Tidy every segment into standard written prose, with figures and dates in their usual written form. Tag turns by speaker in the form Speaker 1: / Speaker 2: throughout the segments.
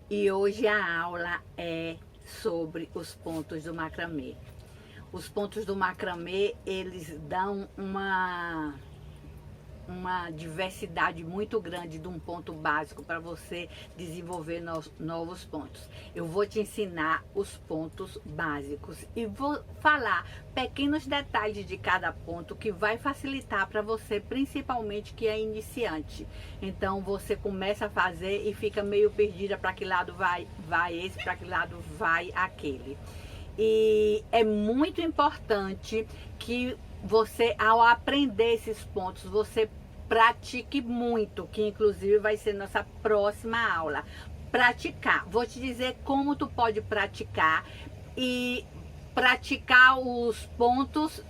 Speaker 1: E hoje a aula é sobre os pontos do macramê. Os pontos do macramê, eles dão uma diversidade muito grande de um ponto básico para você desenvolver novos pontos. Eu vou te ensinar os pontos básicos e vou falar pequenos detalhes de cada ponto que vai facilitar para você, principalmente que é iniciante. Então você começa a fazer e fica meio perdida para que lado vai esse, para que lado vai aquele. E é muito importante que você, ao aprender esses pontos, você pratique muito, que inclusive vai ser nossa próxima aula. Praticar. Vou te dizer como tu pode praticar e praticar os pontos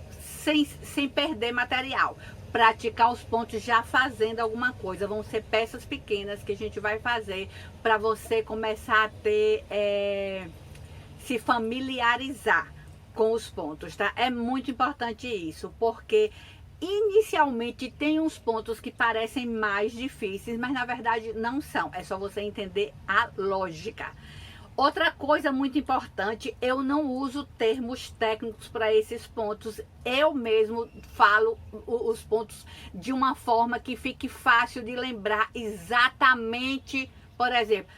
Speaker 1: sem perder material. Praticar os pontos já fazendo alguma coisa. Vão ser peças pequenas que a gente vai fazer para você começar a ter... se familiarizar com os pontos, tá? É muito importante isso, porque inicialmente tem uns pontos que parecem mais difíceis, mas na verdade não são. É só você entender a lógica. Outra coisa muito importante, eu não uso termos técnicos para esses pontos. Eu mesmo falo os pontos de uma forma que fique fácil de lembrar exatamente. Por exemplo,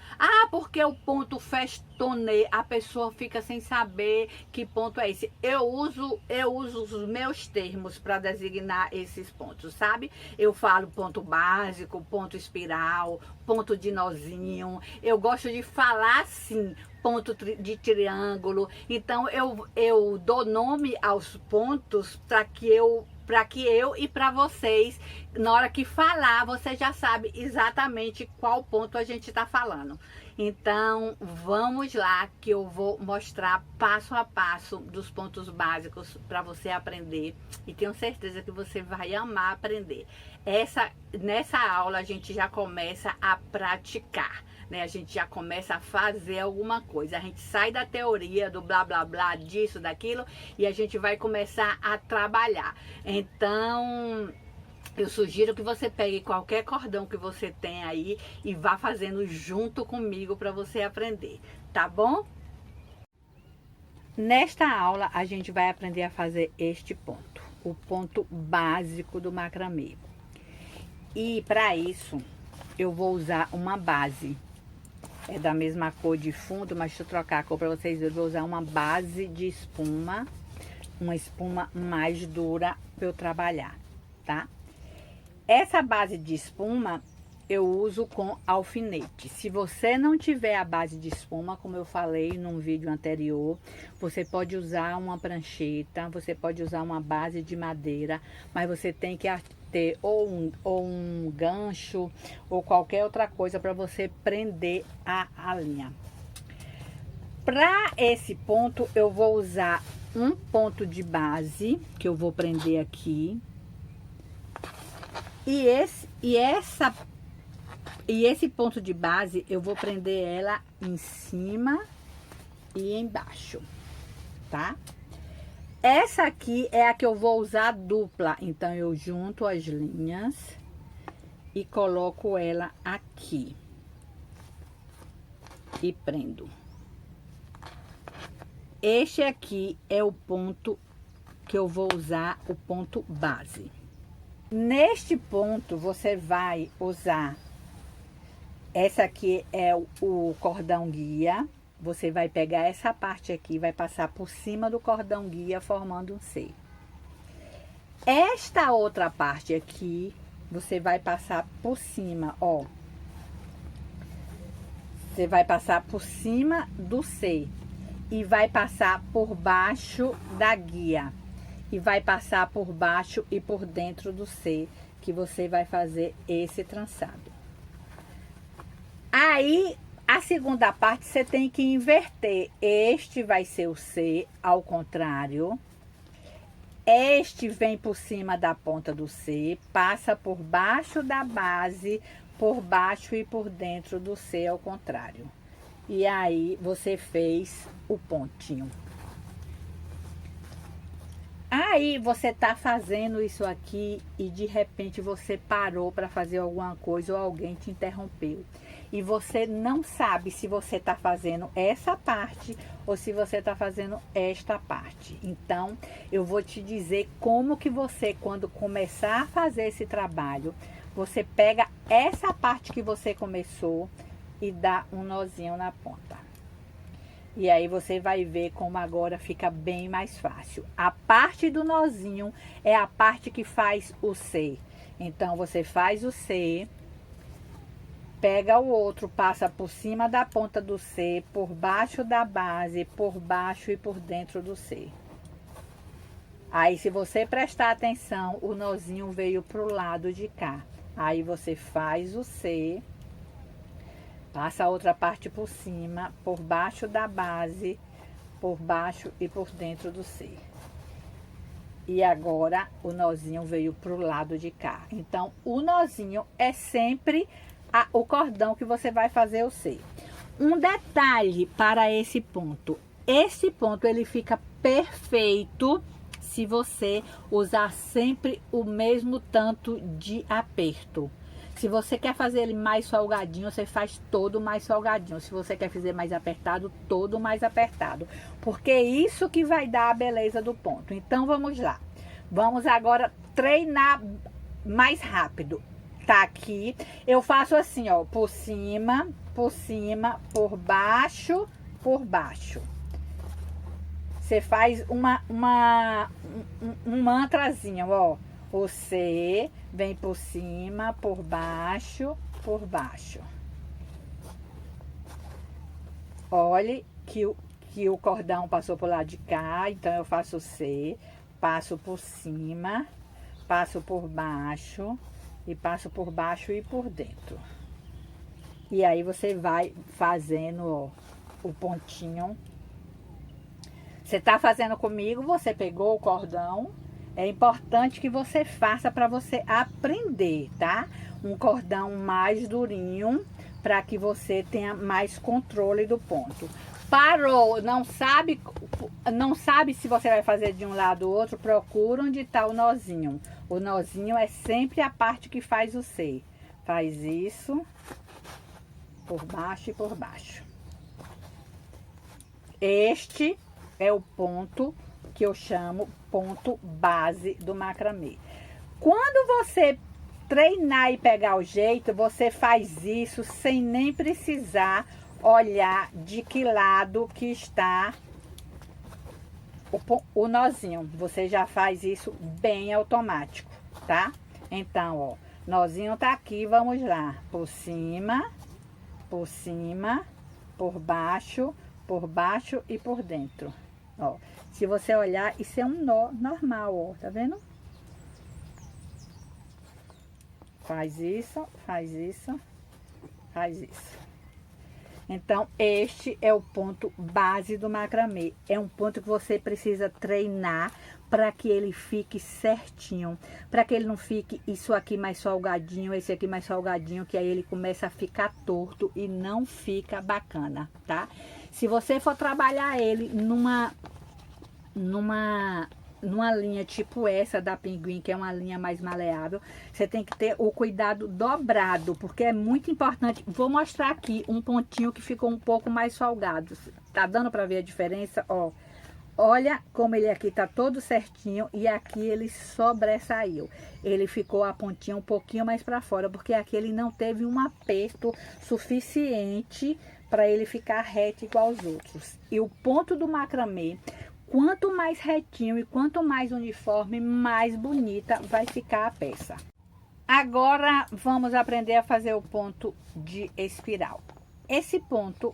Speaker 1: porque o ponto festonê, a pessoa fica sem saber que ponto é esse. Eu uso os meus termos para designar esses pontos, sabe? Eu falo ponto básico, ponto espiral, ponto de nozinho. Eu gosto de falar assim, ponto de triângulo. Então eu dou nome aos pontos para que eu e para vocês, na hora que falar, você já sabe exatamente qual ponto a gente está falando. Então, vamos lá que eu vou mostrar passo a passo dos pontos básicos para você aprender. E tenho certeza que você vai amar aprender. Nessa aula a gente já começa a praticar. Né, a gente já começa a fazer alguma coisa. A gente sai da teoria do blá blá blá, disso, daquilo, e a gente vai começar a trabalhar. Então, eu sugiro que você pegue qualquer cordão que você tem aí e vá fazendo junto comigo para você aprender, tá bom? Nesta aula a gente vai aprender a fazer este ponto, o ponto básico do macramê. E para isso eu vou usar uma base. É da mesma cor de fundo, mas deixa eu trocar a cor para vocês verem. Vou usar uma base de espuma, uma espuma mais dura para eu trabalhar, tá? Essa base de espuma eu uso com alfinete. Se você não tiver a base de espuma, como eu falei num vídeo anterior, você pode usar uma prancheta, você pode usar uma base de madeira, mas você tem que ter ou um gancho ou qualquer outra coisa para você prender a linha. Para esse ponto eu vou usar um ponto de base que eu vou prender aqui e esse ponto de base eu vou prender ela em cima e embaixo, tá? Essa aqui é a que eu vou usar dupla, então eu junto as linhas e coloco ela aqui e prendo. Este aqui é o ponto que eu vou usar, o ponto base. Neste ponto você vai usar, essa aqui é o cordão guia. Você vai pegar essa parte aqui, vai passar por cima do cordão guia, formando um C. Esta outra parte aqui, você vai passar por cima, ó. Você vai passar por cima do C e vai passar por baixo da guia. E vai passar por baixo e por dentro do C, que você vai fazer esse trançado. Aí, a segunda parte você tem que inverter. Este vai ser o C, ao contrário. Este vem por cima da ponta do C, passa por baixo da base, por baixo e por dentro do C, ao contrário. E aí, você fez o pontinho. Aí, você tá fazendo isso aqui e de repente você parou para fazer alguma coisa ou alguém te interrompeu. e você não sabe se você está fazendo essa parte ou se você está fazendo esta parte. Então, eu vou te dizer como que você, quando começar a fazer esse trabalho, você pega essa parte que você começou e dá um nozinho na ponta. E aí você vai ver como agora fica bem mais fácil. A parte do nozinho é a parte que faz o C. Então, você faz o C, pega o outro, passa por cima da ponta do C, por baixo da base, por baixo e por dentro do C. Aí, se você prestar atenção, o nozinho veio pro lado de cá. Aí, você faz o C, passa a outra parte por cima, por baixo da base, por baixo e por dentro do C. E agora, o nozinho veio pro lado de cá. Então, o nozinho é sempre o cordão que você vai fazer o C. Um detalhe para esse ponto. Esse ponto, ele fica perfeito se você usar sempre o mesmo tanto de aperto. Se você quer fazer ele mais salgadinho, você faz todo mais salgadinho. Se você quer fazer mais apertado, todo mais apertado. Porque é isso que vai dar a beleza do ponto. Então, vamos lá. Vamos agora treinar mais rápido. Tá aqui. Eu faço assim, ó. Por cima, por baixo, por baixo. Você faz um mantrazinho, ó. O C vem por cima, por baixo, por baixo. Olhe que o cordão passou pro lado de cá, então eu faço o C, passo por cima, passo por baixo e passo por baixo e por dentro. E aí você vai fazendo, ó, o pontinho. Você tá fazendo comigo, você pegou o cordão. É importante que você faça para você aprender, tá? Um cordão mais durinho, para que você tenha mais controle do ponto. Parou, não sabe se você vai fazer de um lado ou outro, procura onde está o nozinho. O nozinho é sempre a parte que faz o C. Faz isso, por baixo e por baixo. Este é o ponto que eu chamo ponto base do macramê. Quando você treinar e pegar o jeito, você faz isso sem nem precisar olhar de que lado que está o nozinho. Você já faz isso bem automático, tá? Então, ó, nozinho tá aqui, vamos lá. Por cima, por baixo e por dentro. Ó, se você olhar, isso é um nó normal, ó, tá vendo? Faz isso, faz isso, faz isso. Então, este é o ponto base do macramê. É um ponto que você precisa treinar para que ele fique certinho. Para que ele não fique isso aqui mais salgadinho, esse aqui mais salgadinho, que aí ele começa a ficar torto e não fica bacana, tá? Se você for trabalhar ele numa linha tipo essa da Pinguim, que é uma linha mais maleável, você tem que ter o cuidado dobrado, porque é muito importante. Vou mostrar aqui um pontinho que ficou um pouco mais salgado. Tá dando para ver a diferença? Ó, olha como ele aqui tá todo certinho e aqui ele sobressaiu. Ele ficou a pontinha um pouquinho mais para fora, porque aqui ele não teve um aperto suficiente para ele ficar reto igual aos outros. E o ponto do macramê, quanto mais retinho e quanto mais uniforme, mais bonita vai ficar a peça. Agora vamos aprender a fazer o ponto de espiral. Esse ponto,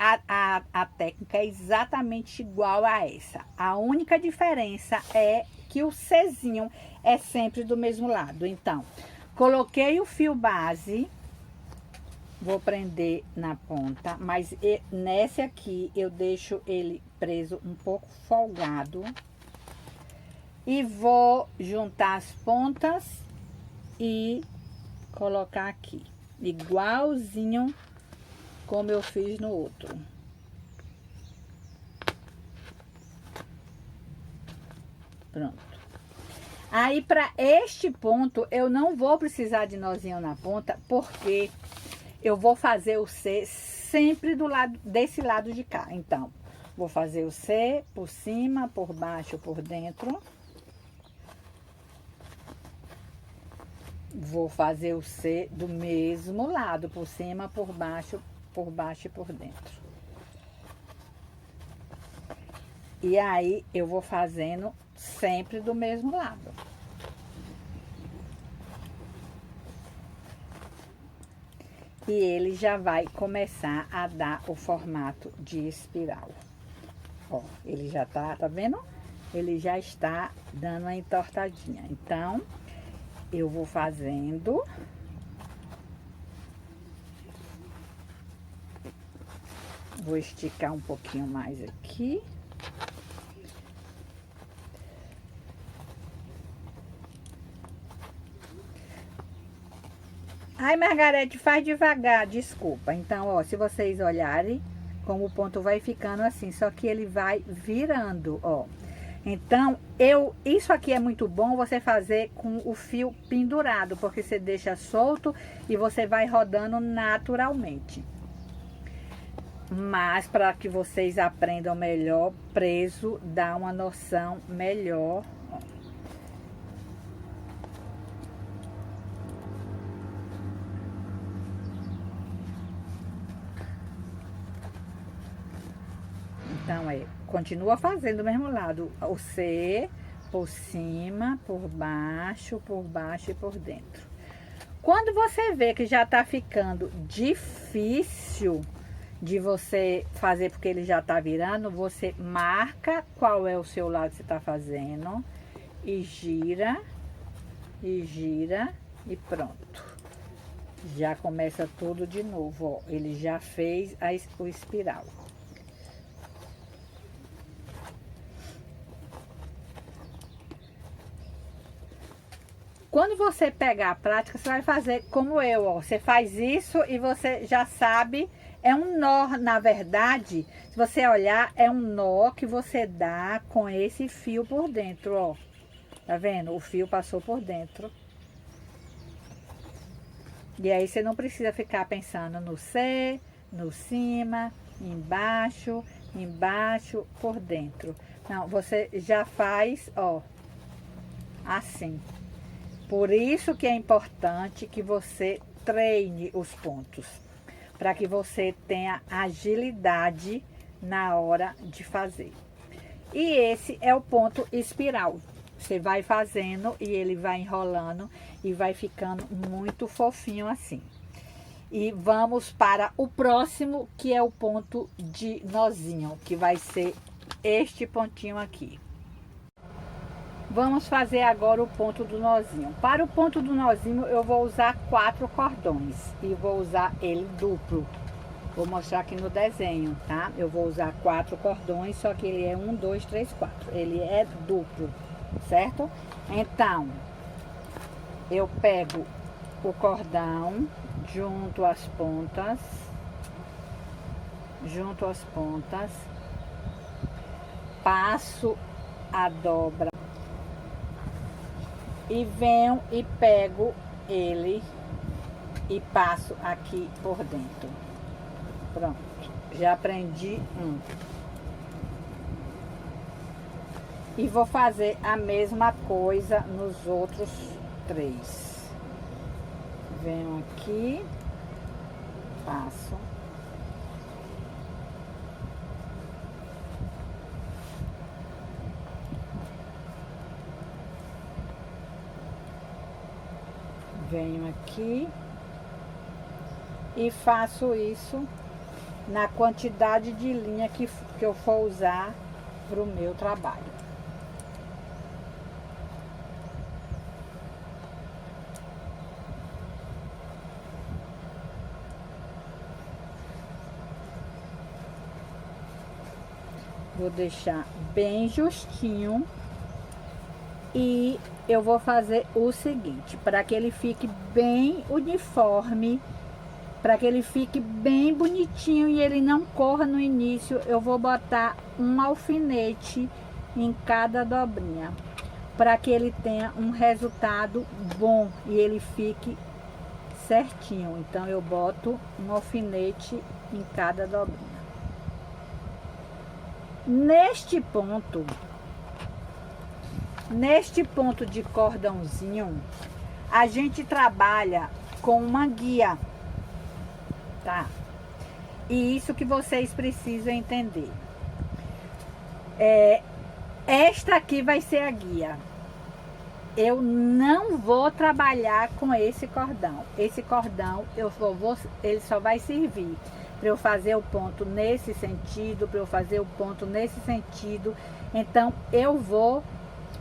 Speaker 1: a técnica é exatamente igual a essa. A única diferença é que o Czinho é sempre do mesmo lado. Então, coloquei o fio base, vou prender na ponta, mas nesse aqui eu deixo ele preso um pouco folgado. E vou juntar as pontas e colocar aqui, igualzinho como eu fiz no outro. Pronto. Aí, para este ponto, eu não vou precisar de nozinho na ponta, porque eu vou fazer o C sempre do lado, desse lado de cá. Então, vou fazer o C por cima, por baixo, por dentro. Vou fazer o C do mesmo lado, por cima, por baixo e por dentro. E aí, eu vou fazendo sempre do mesmo lado. E ele já vai começar a dar o formato de espiral. Ó, ele já tá vendo? Ele já está dando uma entortadinha. Então, eu vou fazendo. Vou esticar um pouquinho mais aqui. Ai, Margarete, faz devagar, desculpa. Então, ó, se vocês olharem, como o ponto vai ficando assim, só que ele vai virando, ó. Então, isso aqui é muito bom você fazer com o fio pendurado, porque você deixa solto e você vai rodando naturalmente. Mas, para que vocês aprendam melhor, preso dá uma noção melhor. Então, continua fazendo do mesmo lado. O C por cima, por baixo e por dentro. Quando você vê que já tá ficando difícil de você fazer, porque ele já tá virando, você marca qual é o seu lado que você tá fazendo e gira e pronto. Já começa tudo de novo, ó. Ele já fez o espiral. Quando você pegar a prática, você vai fazer como eu, ó. Você faz isso e você já sabe, é um nó, na verdade, se você olhar, é um nó que você dá com esse fio por dentro, ó. Tá vendo? O fio passou por dentro. E aí você não precisa ficar pensando no C, no cima, embaixo, por dentro. Não, você já faz, ó, assim. Por isso que é importante que você treine os pontos, para que você tenha agilidade na hora de fazer. E esse é o ponto espiral. Você vai fazendo e ele vai enrolando e vai ficando muito fofinho assim. E vamos para o próximo, que é o ponto de nozinho, que vai ser este pontinho aqui. Vamos fazer agora o ponto do nozinho. Para o ponto do nozinho, eu vou usar 4 cordões e vou usar ele duplo. Vou mostrar aqui no desenho, tá? Eu vou usar 4 cordões, só que ele é 1, 2, 3, 4. Ele é duplo, certo? Então, eu pego o cordão, junto as pontas, passo a dobra e venho e pego ele e passo aqui por dentro. Pronto, já prendi um. E vou fazer a mesma coisa nos outros 3. Venho aqui, passo. Venho aqui e faço isso na quantidade de linha que eu for usar para o meu trabalho. Vou deixar bem justinho. E eu vou fazer o seguinte, para que ele fique bem uniforme, para que ele fique bem bonitinho e ele não corra no início, eu vou botar um alfinete em cada dobrinha, para que ele tenha um resultado bom e ele fique certinho. Então eu boto um alfinete em cada dobrinha. Neste ponto de cordãozinho, a gente trabalha com uma guia, tá? E isso que vocês precisam entender. Esta aqui vai ser a guia. Eu não vou trabalhar com esse cordão. Esse cordão ele só vai servir para eu fazer o ponto nesse sentido, para eu fazer o ponto nesse sentido. Então eu vou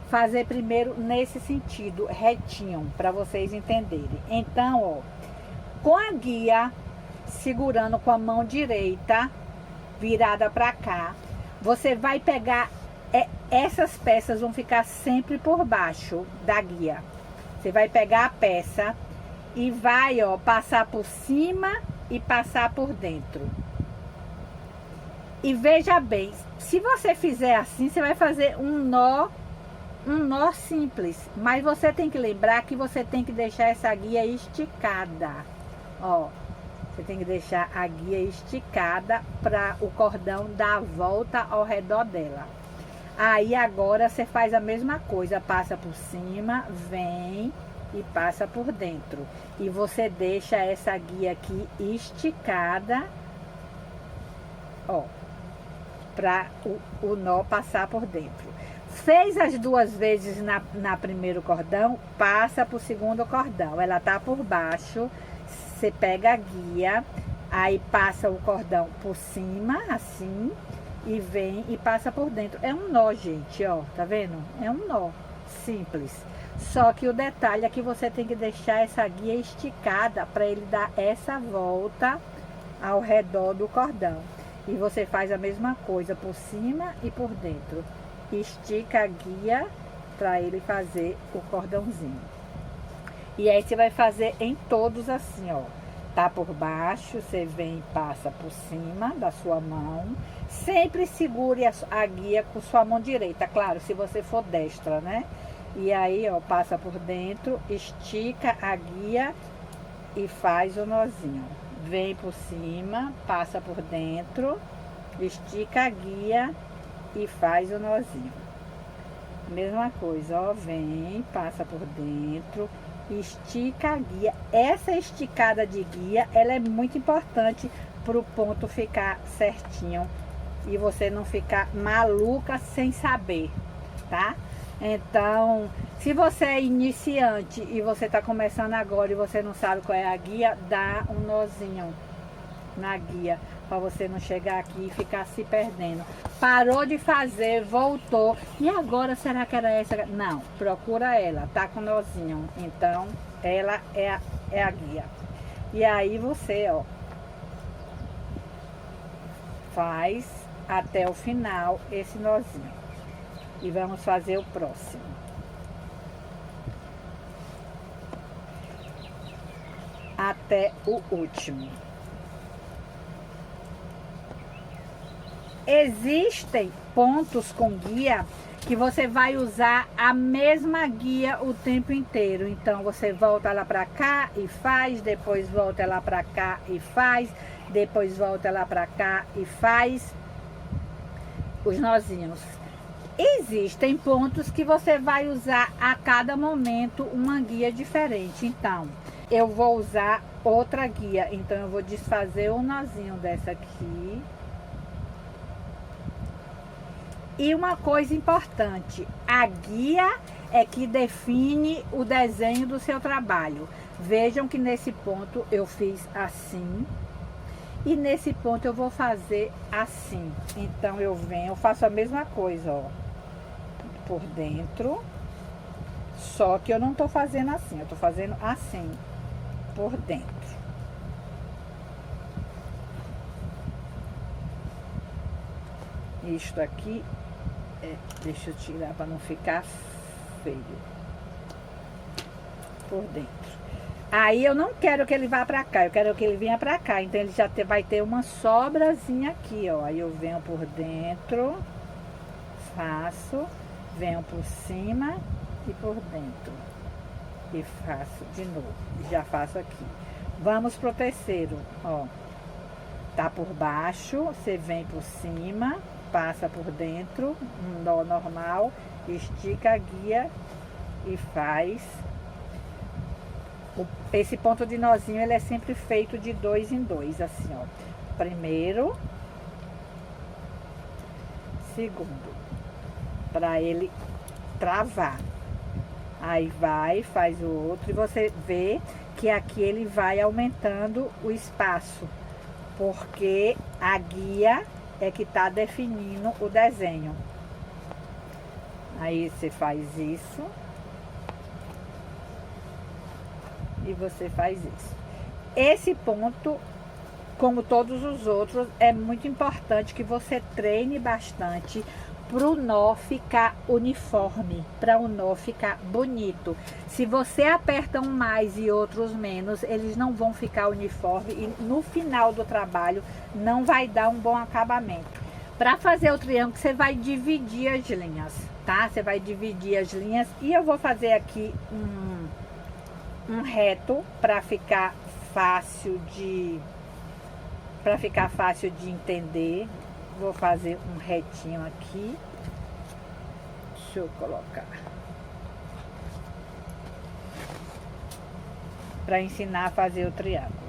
Speaker 1: fazer primeiro nesse sentido, retinho, para vocês entenderem. Então, ó, com a guia segurando com a mão direita virada para cá, você vai pegar essas peças vão ficar sempre por baixo da guia. Você vai pegar a peça e vai, ó, passar por cima e passar por dentro. E veja bem, se você fizer assim, você vai fazer um nó simples, mas você tem que lembrar que você tem que deixar essa guia esticada, ó. Você tem que deixar a guia esticada para o cordão dar a volta ao redor dela. Aí agora você faz a mesma coisa, passa por cima, vem e passa por dentro. E você deixa essa guia aqui esticada, ó, para o nó passar por dentro. Fez as duas vezes na primeiro cordão, passa para o segundo cordão. Ela tá por baixo, você pega a guia, aí passa o cordão por cima, assim, e vem e passa por dentro. É um nó, gente, ó, tá vendo? É um nó simples. Só que o detalhe é que você tem que deixar essa guia esticada para ele dar essa volta ao redor do cordão. E você faz a mesma coisa por cima e por dentro. Estica a guia para ele fazer o cordãozinho. E aí você vai fazer em todos assim, ó. Tá por baixo, você vem e passa por cima da sua mão. Sempre segure a guia com sua mão direita, claro, se você for destra, né? E aí, ó, passa por dentro, estica a guia e faz o nozinho. Vem por cima, passa por dentro, estica a guia e faz o nozinho. Mesma coisa, ó, vem, passa por dentro, estica a guia. Essa esticada de guia, ela é muito importante para o ponto ficar certinho e você não ficar maluca sem saber, tá? Então, se você é iniciante e você tá começando agora e você não sabe qual é a guia, dá um nozinho na guia, para você não chegar aqui e ficar se perdendo. Parou de fazer, voltou. E agora, será que era essa? Não, procura ela, tá com nozinho. Então, ela é a guia. E aí você, ó, faz até o final esse nozinho. E vamos fazer o próximo. Até o último. Existem pontos com guia que você vai usar a mesma guia o tempo inteiro. Então você volta lá pra cá e faz, depois volta lá pra cá e faz, depois volta lá pra cá e faz os nozinhos. Existem pontos que você vai usar a cada momento uma guia diferente. Então, eu vou usar outra guia. Então, eu vou desfazer o nozinho dessa aqui. E uma coisa importante, a guia é que define o desenho do seu trabalho. Vejam que nesse ponto eu fiz assim. E nesse ponto eu vou fazer assim. Então, eu venho, eu faço a mesma coisa, ó. Por dentro, só que eu não tô fazendo assim, eu tô fazendo assim, por dentro. Isto aqui, deixa eu tirar para não ficar feio. Por dentro. Aí eu não quero que ele vá pra cá, eu quero que ele venha pra cá, então ele já vai ter uma sobrazinha aqui, ó. Aí eu venho por dentro, faço... Venho por cima e por dentro. E faço de novo. Já faço aqui. Vamos pro terceiro, ó. Tá por baixo, você vem por cima, passa por dentro, um nó normal, estica a guia e faz. Esse ponto de nozinho, ele é sempre feito de 2 em 2, assim, ó. Primeiro, segundo, para ele travar. Aí vai, faz o outro e você vê que aqui ele vai aumentando o espaço, porque a guia é que tá definindo o desenho. Aí você faz isso e você faz isso. Esse ponto, como todos os outros, é muito importante que você treine bastante para o nó ficar uniforme, para o nó ficar bonito. Se você aperta um mais e outros menos, eles não vão ficar uniforme e no final do trabalho não vai dar um bom acabamento. Para fazer o triângulo, você vai dividir as linhas, tá? Você vai dividir as linhas e eu vou fazer aqui um reto para ficar fácil de entender. Vou fazer um retinho aqui. Deixa eu colocar. Para ensinar a fazer o triângulo.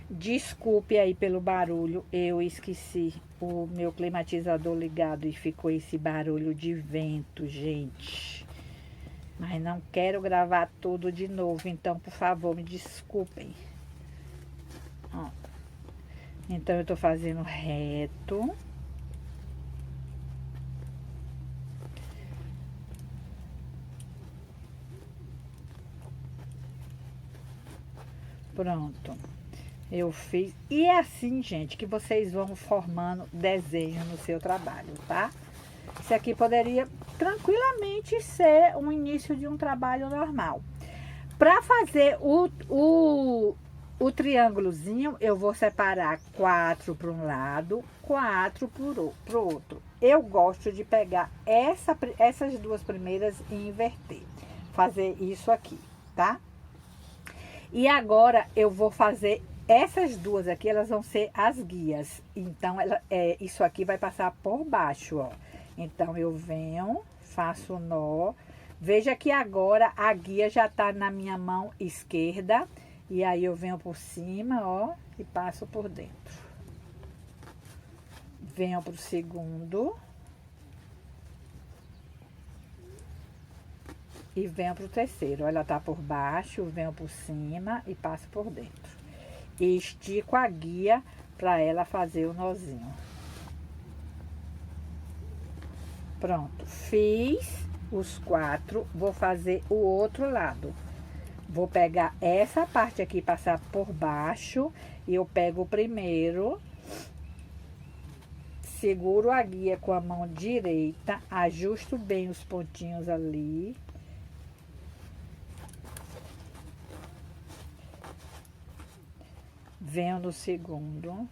Speaker 1: Desculpe aí pelo barulho, eu esqueci o meu climatizador ligado e ficou esse barulho de vento, gente. Mas não quero gravar tudo de novo, então, por favor, me desculpem. Ó. Então, eu tô fazendo reto. Pronto. Eu fiz. E é assim, gente, que vocês vão formando desenho no seu trabalho, tá? Isso aqui poderia tranquilamente ser um início de um trabalho normal. Para fazer o triângulozinho, eu vou separar 4 para um lado, 4 para o outro. Eu gosto de pegar essas duas primeiras e inverter. Fazer isso aqui, tá? E agora eu vou fazer essas duas aqui, elas vão ser as guias. Então, isso aqui vai passar por baixo, ó. Então, eu venho, faço o nó. Veja que agora a guia já tá na minha mão esquerda. E aí, eu venho por cima, ó, e passo por dentro. Venho pro segundo. E venho pro terceiro. Ela tá por baixo, venho por cima e passo por dentro. E estico a guia para ela fazer o nozinho. Pronto, fiz os 4, vou fazer o outro lado. Vou pegar essa parte aqui, passar por baixo, e eu pego o primeiro, seguro a guia com a mão direita, ajusto bem os pontinhos ali. Venho no segundo.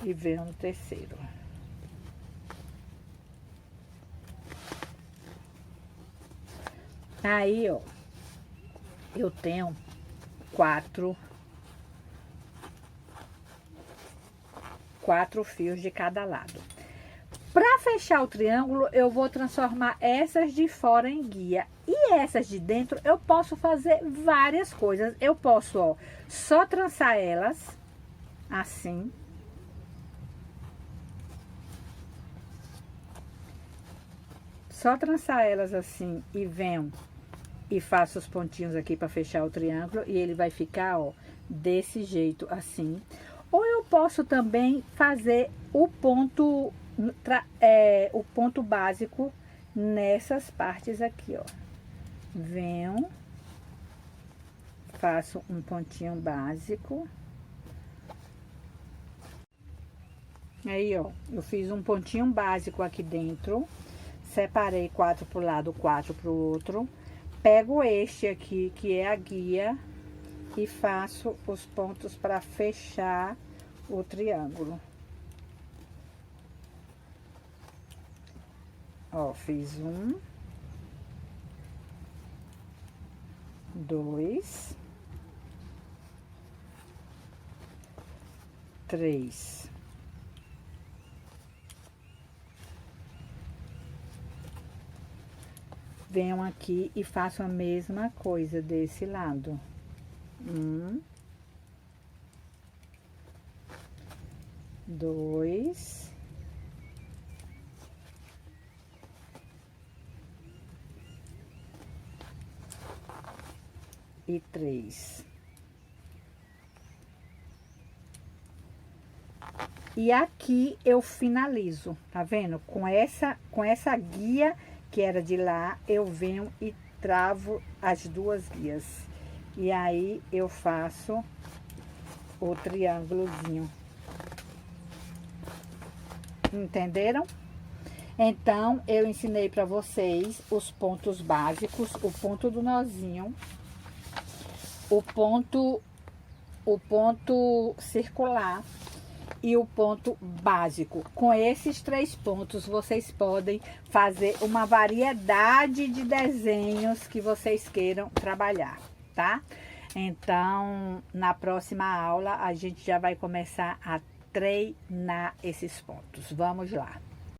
Speaker 1: E venho no terceiro. Aí, ó, eu tenho 4 fios de cada lado. Para fechar o triângulo, eu vou transformar essas de fora em guia. E essas de dentro, eu posso fazer várias coisas. Eu posso, ó, só trançar elas, assim. Só trançar elas assim e venho e faço os pontinhos aqui para fechar o triângulo. E ele vai ficar, ó, desse jeito, assim. Ou eu posso também fazer o ponto básico nessas partes aqui, ó. Venho, faço um pontinho básico. Aí, ó, eu fiz um pontinho básico aqui dentro. Separei 4 pro lado, 4 pro outro. pego este aqui, que é a guia, e faço os pontos para fechar o triângulo. Ó, fiz 1, 2, 3. Venho aqui e faço a mesma coisa desse lado. 1, 2, e 3. E aqui eu finalizo, tá vendo? Com essa guia que era de lá, eu venho e travo as duas guias. E aí eu faço o triângulozinho. Entenderam? Então, eu ensinei para vocês os pontos básicos, o ponto do nozinho, o ponto circular e o ponto básico. Com esses 3 pontos, vocês podem fazer uma variedade de desenhos que vocês queiram trabalhar, tá? Então, na próxima aula, a gente já vai começar a treinar esses pontos. Vamos lá!